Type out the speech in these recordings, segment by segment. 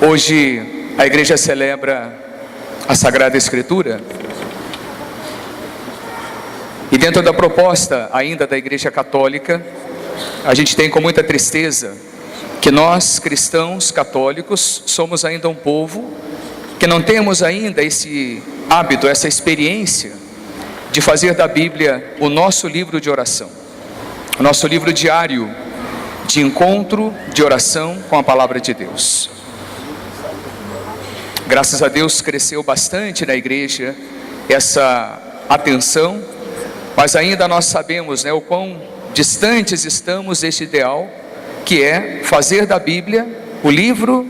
Hoje a igreja celebra a Sagrada Escritura, e dentro da proposta ainda da Igreja Católica, a gente tem com muita tristeza que nós, cristãos católicos, somos ainda um povo que não temos ainda esse hábito, essa experiência de fazer da Bíblia o nosso livro de oração, o nosso livro diário de encontro, de oração com a Palavra de Deus. Graças a Deus cresceu bastante na igreja essa atenção, mas ainda nós sabemos, o quão distantes estamos deste ideal, que é fazer da Bíblia o livro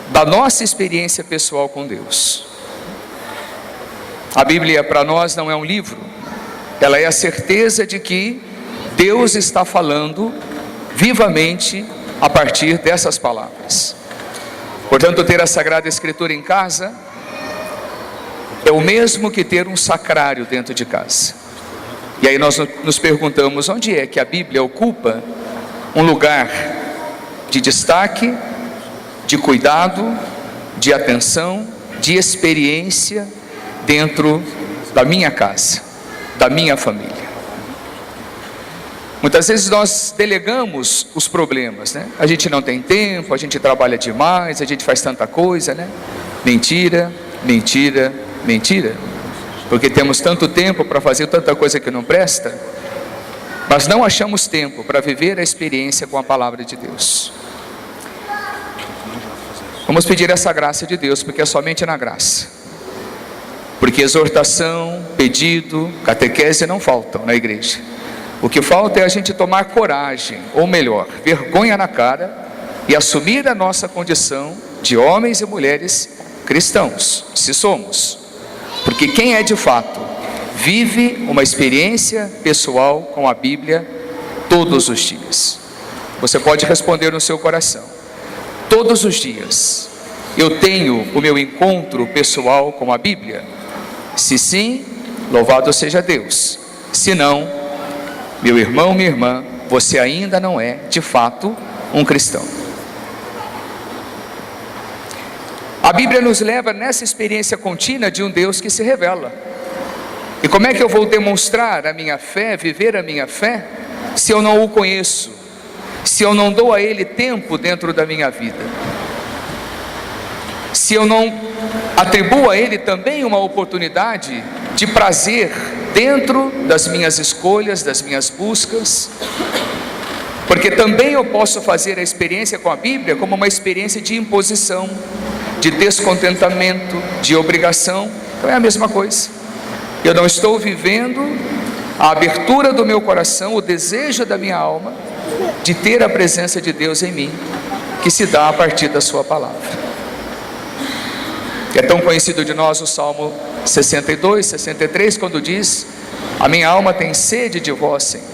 da nossa experiência pessoal com Deus. A Bíblia para nós não é um livro, ela é a certeza de que Deus está falando vivamente a partir dessas palavras. Portanto, ter a Sagrada Escritura em casa é o mesmo que ter um sacrário dentro de casa. E aí nós nos perguntamos, onde é que a Bíblia ocupa um lugar de destaque, de cuidado, de atenção, de experiência dentro da minha casa, da minha família? Muitas vezes nós delegamos os problemas, A gente não tem tempo, a gente trabalha demais, a gente faz tanta coisa, Mentira, mentira, mentira. Porque temos tanto tempo para fazer tanta coisa que não presta, mas não achamos tempo para viver a experiência com a Palavra de Deus. Vamos pedir essa graça de Deus, porque é somente na graça. Porque exortação, pedido, catequese não faltam na igreja. O que falta é a gente tomar coragem, ou melhor, vergonha na cara, e assumir a nossa condição de homens e mulheres cristãos, se somos. Porque quem é de fato, vive uma experiência pessoal com a Bíblia todos os dias. Você pode responder no seu coração: todos os dias eu tenho o meu encontro pessoal com a Bíblia? Se sim, louvado seja Deus. Se não, meu irmão, minha irmã, você ainda não é, de fato, um cristão. A Bíblia nos leva nessa experiência contínua de um Deus que se revela. E como é que eu vou demonstrar a minha fé, viver a minha fé, se eu não o conheço, se eu não dou a Ele tempo dentro da minha vida, se eu não atribuo a Ele também uma oportunidade de prazer dentro das minhas escolhas, das minhas buscas? Porque também eu posso fazer a experiência com a Bíblia como uma experiência de imposição, de descontentamento, de obrigação. Então é a mesma coisa. Eu não estou vivendo a abertura do meu coração, o desejo da minha alma de ter a presença de Deus em mim, que se dá a partir da sua palavra. É tão conhecido de nós o Salmo 62, 63, quando diz: a minha alma tem sede de vós, Senhor,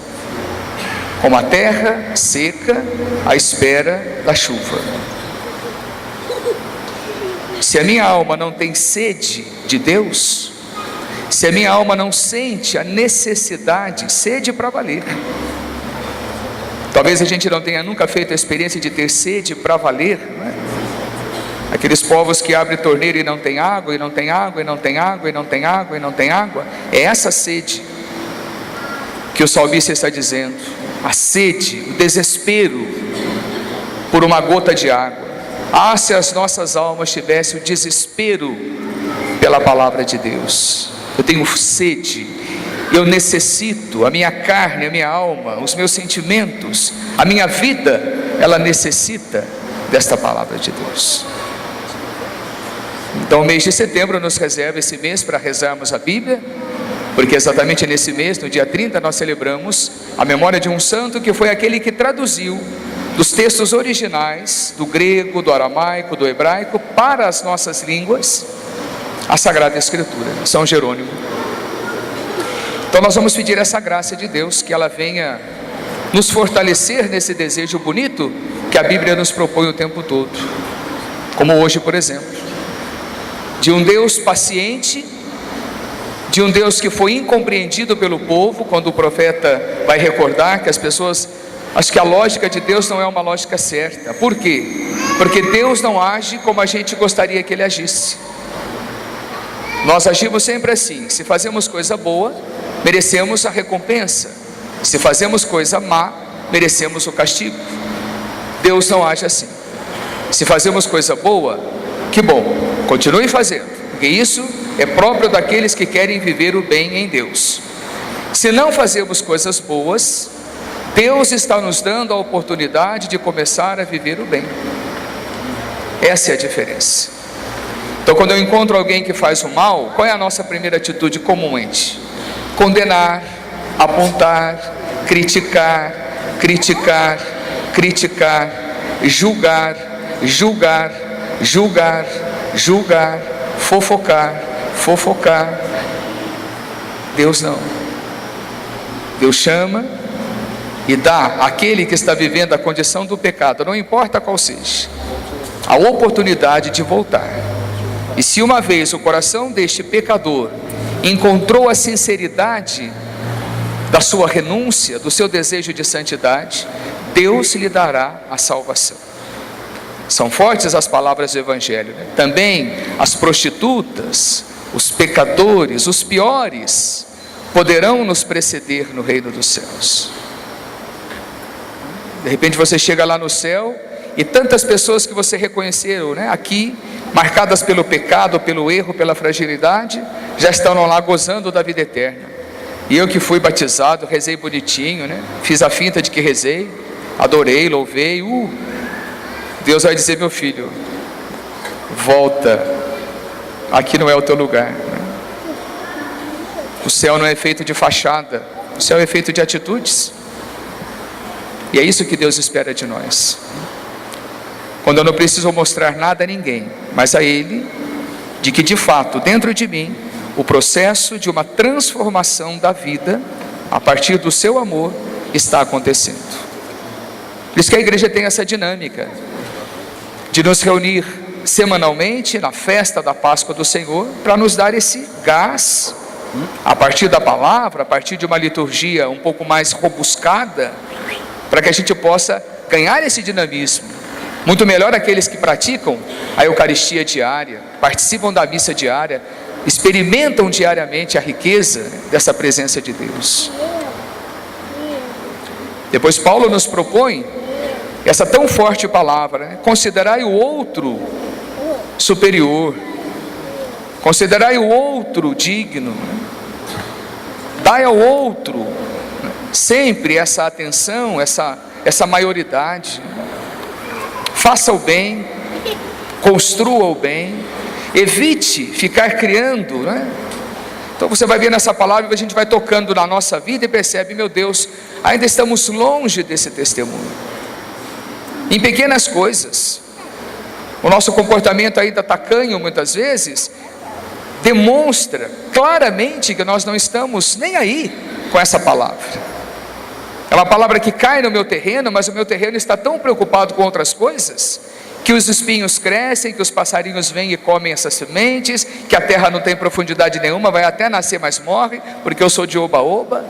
como a terra seca à espera da chuva. Se a minha alma não tem sede de Deus, se a minha alma não sente a necessidade, sede para valer. Talvez a gente não tenha nunca feito a experiência de ter sede para valer, Aqueles povos que abrem torneira e não tem água, e não tem água, e não tem água, e não tem água, e não tem água. É essa sede que o salmista está dizendo, a sede, o desespero por uma gota de água. Ah, se as nossas almas tivessem o desespero pela palavra de Deus. Eu tenho sede, eu necessito, a minha carne, a minha alma, os meus sentimentos, a minha vida, ela necessita desta palavra de Deus. Então o mês de setembro nos reserva esse mês para rezarmos a Bíblia, porque exatamente nesse mês, no dia 30, nós celebramos a memória de um santo que foi aquele que traduziu dos textos originais, do grego, do aramaico, do hebraico, para as nossas línguas, a Sagrada Escritura, São Jerônimo. Então nós vamos pedir essa graça de Deus, que ela venha nos fortalecer nesse desejo bonito que a Bíblia nos propõe o tempo todo, como hoje, por exemplo, de um Deus paciente, de um Deus que foi incompreendido pelo povo, quando o profeta vai recordar que as pessoas Acho que a lógica de Deus não é uma lógica certa. Por quê? Porque Deus não age como a gente gostaria que Ele agisse. Nós agimos sempre assim: se fazemos coisa boa, merecemos a recompensa; se fazemos coisa má, merecemos o castigo. Deus não age assim. Se fazemos coisa boa, que bom, continue fazendo, porque isso é próprio daqueles que querem viver o bem em Deus. Se não fazemos coisas boas, Deus está nos dando a oportunidade de começar a viver o bem. Essa é a diferença. Então, quando eu encontro alguém que faz o mal, qual é a nossa primeira atitude comumente? Condenar, apontar, criticar, julgar, fofocar. Deus não. Deus chama e dá àquele que está vivendo a condição do pecado, não importa qual seja, a oportunidade de voltar. E se uma vez o coração deste pecador encontrou a sinceridade da sua renúncia, do seu desejo de santidade, Deus lhe dará a salvação. São fortes as palavras do Evangelho, né? Também as prostitutas, os pecadores, os piores, poderão nos preceder no reino dos céus. De repente você chega lá no céu e tantas pessoas que você reconheceu, né, aqui, marcadas pelo pecado, pelo erro, pela fragilidade, já estão lá gozando da vida eterna. E eu que fui batizado, rezei bonitinho, né, fiz a finta de que rezei, adorei, louvei, Deus vai dizer: meu filho, volta, aqui não é o teu lugar. O céu não é feito de fachada, o céu é feito de atitudes. E é isso que Deus espera de nós. Quando eu não preciso mostrar nada a ninguém, mas a Ele, de que de fato dentro de mim o processo de uma transformação da vida a partir do seu amor está acontecendo. Por isso que a igreja tem essa dinâmica de nos reunir semanalmente na festa da Páscoa do Senhor, para nos dar esse gás a partir da palavra, a partir de uma liturgia um pouco mais robuscada, para que a gente possa ganhar esse dinamismo. Muito melhor aqueles que praticam a Eucaristia diária, participam da missa diária, experimentam diariamente a riqueza dessa presença de Deus. Depois Paulo nos propõe essa tão forte palavra, né? Considerai o outro superior, considerai o outro digno, dai ao outro sempre essa atenção, essa maioridade. Faça o bem, construa o bem, evite ficar criando, né? Então você vai ver nessa palavra, a gente vai tocando na nossa vida e percebe: meu Deus, ainda estamos longe desse testemunho, em pequenas coisas. O nosso comportamento ainda tacanho muitas vezes demonstra claramente que nós não estamos nem aí com essa palavra. É uma palavra que cai no meu terreno, mas o meu terreno está tão preocupado com outras coisas, que os espinhos crescem, que os passarinhos vêm e comem essas sementes, que a terra não tem profundidade nenhuma, vai até nascer, mas morre, porque eu sou de oba-oba.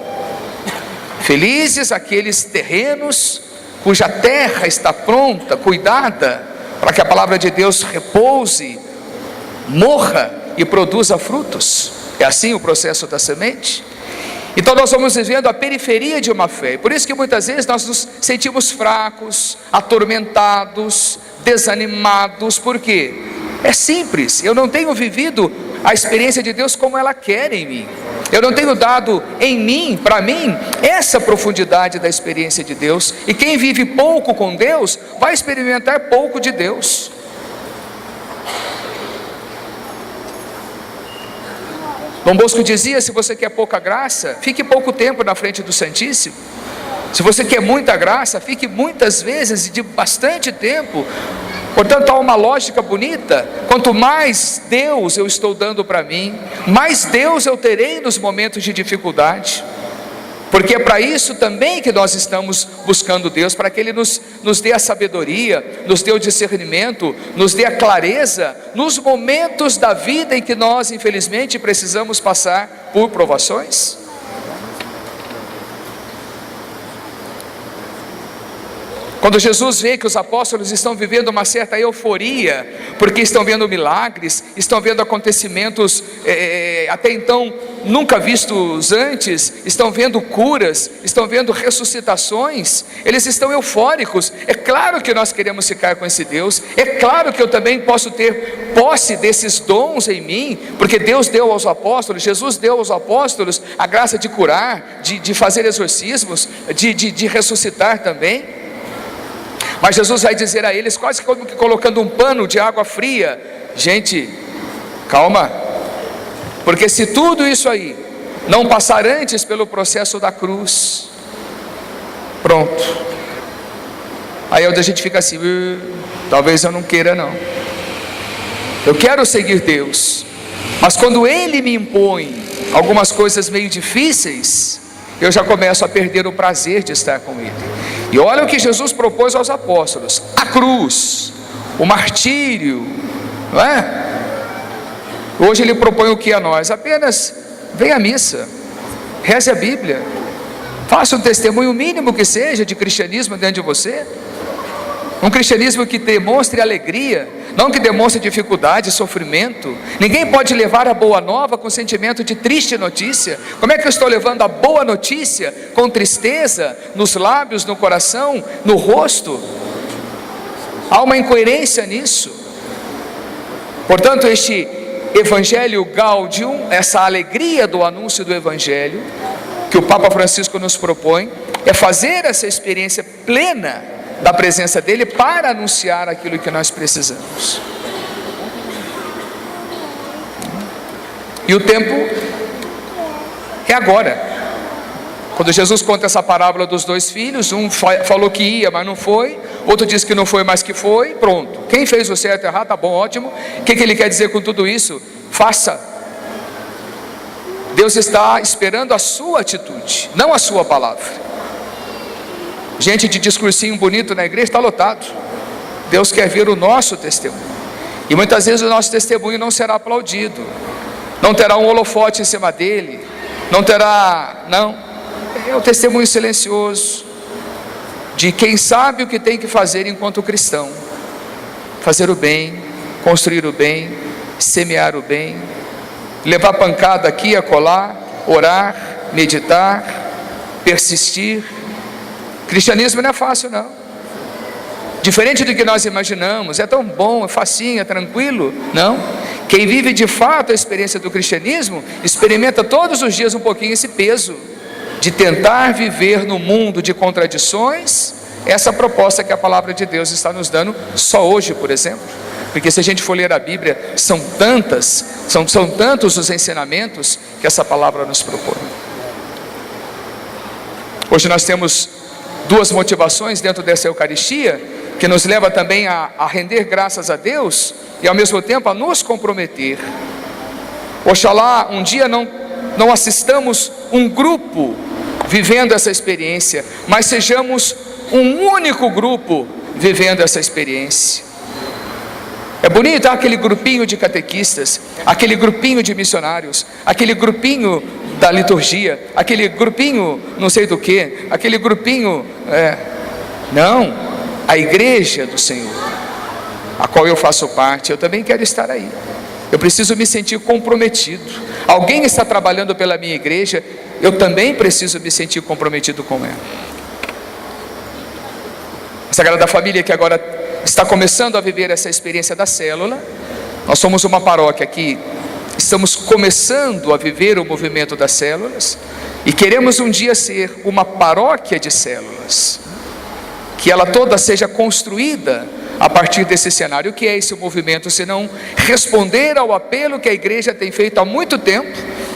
Felizes aqueles terrenos cuja terra está pronta, cuidada, para que a palavra de Deus repouse, morra e produza frutos. É assim o processo da semente. Então nós vamos vivendo a periferia de uma fé, por isso que muitas vezes nós nos sentimos fracos, atormentados, desanimados. Por quê? É simples, eu não tenho vivido a experiência de Deus como ela quer em mim, eu não tenho dado em mim, para mim, essa profundidade da experiência de Deus. E quem vive pouco com Deus, vai experimentar pouco de Deus. Dom Bosco dizia: se você quer pouca graça, fique pouco tempo na frente do Santíssimo. Se você quer muita graça, fique muitas vezes e de bastante tempo. Portanto, há uma lógica bonita: quanto mais Deus eu estou dando para mim, mais Deus eu terei nos momentos de dificuldade. Porque é para isso também que nós estamos buscando Deus, para que Ele nos dê a sabedoria, nos dê o discernimento, nos dê a clareza nos momentos da vida em que nós, infelizmente, precisamos passar por provações. Quando Jesus vê que os apóstolos estão vivendo uma certa euforia, porque estão vendo milagres, estão vendo acontecimentos até então nunca vistos antes, estão vendo curas, estão vendo ressuscitações, eles estão eufóricos. É claro que nós queremos ficar com esse Deus, é claro que eu também posso ter posse desses dons em mim, porque Deus deu aos apóstolos, Jesus deu aos apóstolos a graça de curar, de fazer exorcismos, de ressuscitar também. Mas Jesus vai dizer a eles, quase como que colocando um pano de água fria: gente, calma, porque se tudo isso aí não passar antes pelo processo da cruz, pronto, aí onde a gente fica assim, talvez eu não queira não, eu quero seguir Deus, mas quando Ele me impõe algumas coisas meio difíceis, eu já começo a perder o prazer de estar com Ele. E olha o que Jesus propôs aos apóstolos: a cruz, o martírio, não é? Hoje Ele propõe o que a nós? Apenas venha à missa, reze a Bíblia, faça um testemunho mínimo que seja de cristianismo dentro de você, um cristianismo que demonstre alegria, não que demonstre dificuldade, sofrimento. Ninguém pode levar a boa nova com sentimento de triste notícia. Como é que eu estou levando a boa notícia com tristeza nos lábios, no coração, no rosto? Há uma incoerência nisso. Portanto, este Evangelho Gaudium, essa alegria do anúncio do Evangelho, que o Papa Francisco nos propõe, é fazer essa experiência plena da presença dele para anunciar aquilo que nós precisamos. E o tempo é agora. Quando Jesus conta essa parábola dos dois filhos, um falou que ia, mas não foi, outro disse que não foi, mas que foi, pronto. Quem fez o certo e errado, tá bom, ótimo. O que ele quer dizer com tudo isso? Faça. Deus está esperando a sua atitude, não a sua palavra. Gente de discursinho bonito na igreja está lotado. Deus quer ver o nosso testemunho. E muitas vezes o nosso testemunho não será aplaudido, não terá um holofote em cima dele, não terá, não. É o testemunho silencioso de quem sabe o que tem que fazer enquanto cristão: fazer o bem, construir o bem, semear o bem, levar pancada aqui e acolá, orar, meditar, persistir. Cristianismo não é fácil não, diferente do que nós imaginamos. É tão bom, é facinho, é tranquilo. Não, quem vive de fato a experiência do cristianismo experimenta todos os dias um pouquinho esse peso de tentar viver no mundo de contradições. Essa proposta que a palavra de Deus está nos dando só hoje, por exemplo, porque se a gente for ler a Bíblia, são tantos os ensinamentos que essa palavra nos propõe. Hoje nós temos duas motivações dentro dessa Eucaristia, que nos leva também a render graças a Deus e ao mesmo tempo a nos comprometer. Oxalá um dia não assistamos um grupo vivendo essa experiência, mas sejamos um único grupo vivendo essa experiência. É bonito aquele grupinho de catequistas, aquele grupinho de missionários, aquele grupinho da liturgia, aquele grupinho não sei do que, aquele grupinho, não, a igreja do Senhor, a qual eu faço parte. Eu também quero estar aí, eu preciso me sentir comprometido. Alguém está trabalhando pela minha igreja, eu também preciso me sentir comprometido com ela. A Sagrada Família, que agora está começando a viver essa experiência da célula, nós somos uma paróquia que estamos começando a viver o movimento das células e queremos um dia ser uma paróquia de células, que ela toda seja construída a partir desse cenário. O que é esse movimento, senão responder ao apelo que a igreja tem feito há muito tempo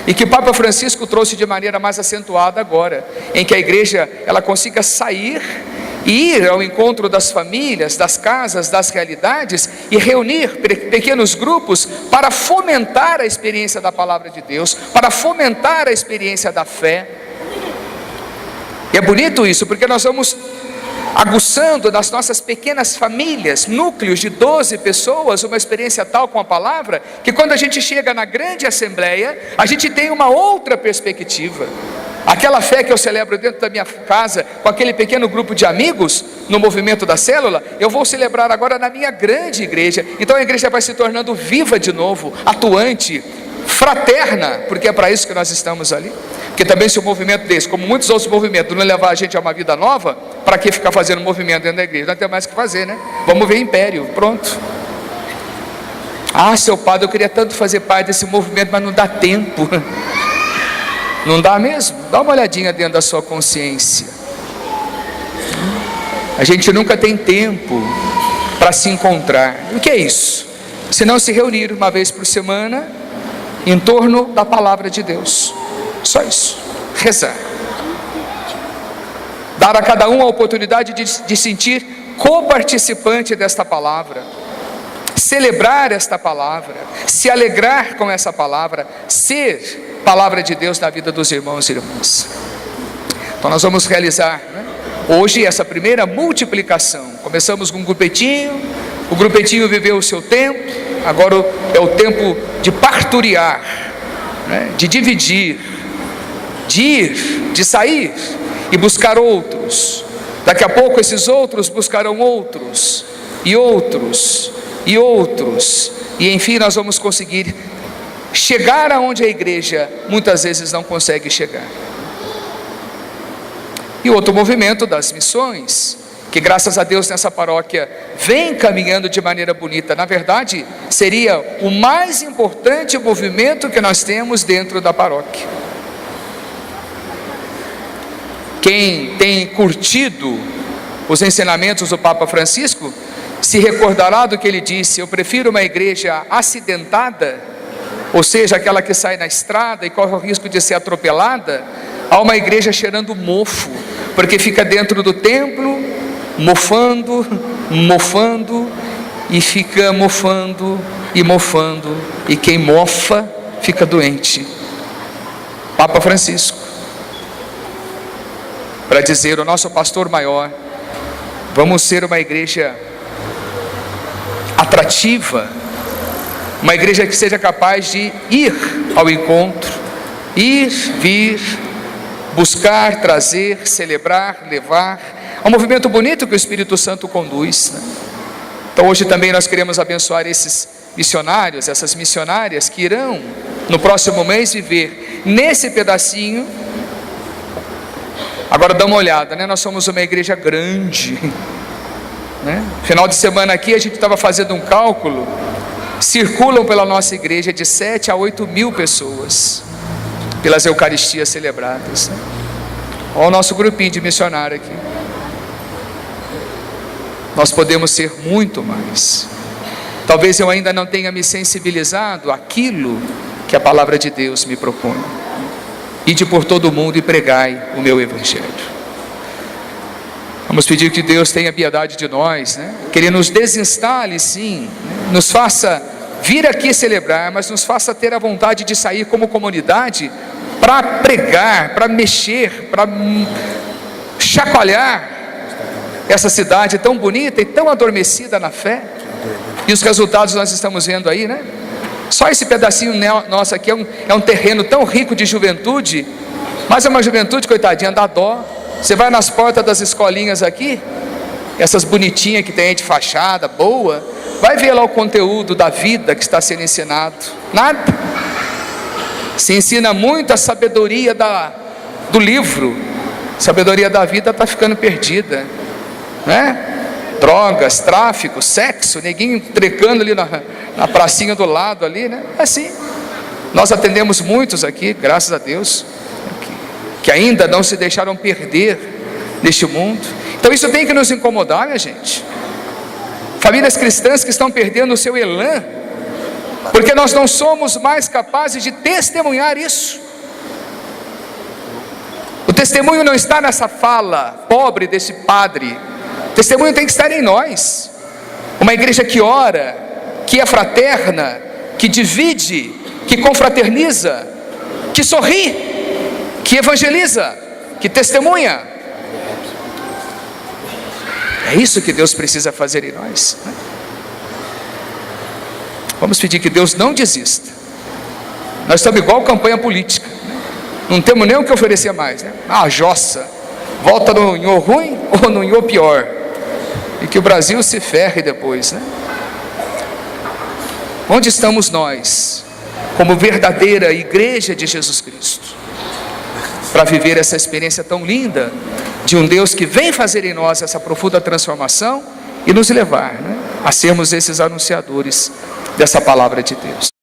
e que o Papa Francisco trouxe de maneira mais acentuada agora, em que a igreja ela consiga sair e ir ao encontro das famílias, das casas, das realidades e reunir pequenos grupos para fomentar a experiência da palavra de Deus, para fomentar a experiência da fé. E é bonito isso, porque nós vamos aguçando nas nossas pequenas famílias, núcleos de 12 pessoas, uma experiência tal com a palavra, que quando a gente chega na grande assembleia, a gente tem uma outra perspectiva. Aquela fé que eu celebro dentro da minha casa, com aquele pequeno grupo de amigos, no movimento da célula, eu vou celebrar agora na minha grande igreja. Então a igreja vai se tornando viva de novo, atuante, fraterna, porque é para isso que nós estamos ali. Porque também se o movimento desse, como muitos outros movimentos, não levar a gente a uma vida nova, para que ficar fazendo movimento dentro da igreja? Não tem mais o que fazer, né? Vamos ver império, pronto. Ah, seu padre, eu queria tanto fazer parte desse movimento, mas não dá tempo. Não dá mesmo? Dá uma olhadinha dentro da sua consciência. A gente nunca tem tempo para se encontrar. O que é isso? Se não se reunir uma vez por semana em torno da palavra de Deus. Só isso. Rezar. Dar a cada um a oportunidade de sentir co-participante desta palavra. Celebrar esta palavra. Se alegrar com essa palavra. Ser palavra de Deus na vida dos irmãos e irmãs. Então nós vamos realizar, né, hoje essa primeira multiplicação. Começamos com um grupetinho, o grupetinho viveu o seu tempo, agora é o tempo de parturiar, né, de dividir, de ir, de sair e buscar outros. Daqui a pouco esses outros buscarão outros, e outros, e outros, e enfim nós vamos conseguir chegar aonde a igreja muitas vezes não consegue chegar. E outro movimento das missões, que graças a Deus nessa paróquia vem caminhando de maneira bonita. Na verdade, seria o mais importante movimento que nós temos dentro da paróquia. Quem tem curtido os ensinamentos do Papa Francisco se recordará do que ele disse: eu prefiro uma igreja acidentada, ou seja, aquela que sai na estrada e corre o risco de ser atropelada, a uma igreja cheirando mofo, porque fica dentro do templo, mofando, e fica mofando, e quem mofa fica doente. Papa Francisco, para dizer: o nosso pastor maior, vamos ser uma igreja atrativa, uma igreja que seja capaz de ir ao encontro, ir, vir, buscar, trazer, celebrar, levar. É um movimento bonito que o Espírito Santo conduz, né? Então hoje também nós queremos abençoar esses missionários, essas missionárias que irão no próximo mês viver nesse pedacinho. Agora dá uma olhada, né? Nós somos uma igreja grande, né? Final de semana aqui a gente estava fazendo um cálculo. Circulam pela nossa igreja de 7 a 8 mil pessoas pelas eucaristias celebradas. Olha o nosso grupinho de missionário aqui. Nós podemos ser muito mais. Talvez eu ainda não tenha me sensibilizado àquilo que a palavra de Deus me propõe. Ide por todo o mundo e pregai o meu evangelho. Vamos pedir que Deus tenha piedade de nós, né? Que Ele nos desinstale, sim, né? Nos faça vir aqui celebrar, mas nos faça ter a vontade de sair como comunidade para pregar, para mexer, para chacoalhar essa cidade tão bonita e tão adormecida na fé. E os resultados nós estamos vendo aí, né? Só esse pedacinho nosso aqui é um terreno tão rico de juventude, mas é uma juventude, coitadinha, dá dó. Você vai nas portas das escolinhas aqui, essas bonitinhas que tem aí de fachada, boa, vai ver lá o conteúdo da vida que está sendo ensinado. Nada. Se ensina muito a sabedoria do livro, a sabedoria da vida está ficando perdida, né? Drogas, tráfico, sexo, neguinho trecando ali na pracinha do lado ali, né? Assim, nós atendemos muitos aqui, graças a Deus, que ainda não se deixaram perder neste mundo. Então isso tem que nos incomodar, minha gente. Famílias cristãs que estão perdendo o seu elan, porque nós não somos mais capazes de testemunhar isso. O testemunho não está nessa fala pobre desse padre. O testemunho tem que estar em nós. Uma igreja que ora, que é fraterna, que divide, que confraterniza, que sorri, que evangeliza, que testemunha. É isso que Deus precisa fazer em nós, né? Vamos pedir que Deus não desista. Nós estamos igual campanha política, né? Não temos nem o que oferecer mais, né? A jossa, volta no nhô ruim ou no nhô pior, e que o Brasil se ferre depois, né? Onde estamos nós, como verdadeira igreja de Jesus Cristo, para viver essa experiência tão linda de um Deus que vem fazer em nós essa profunda transformação e nos levar, né, a sermos esses anunciadores dessa palavra de Deus?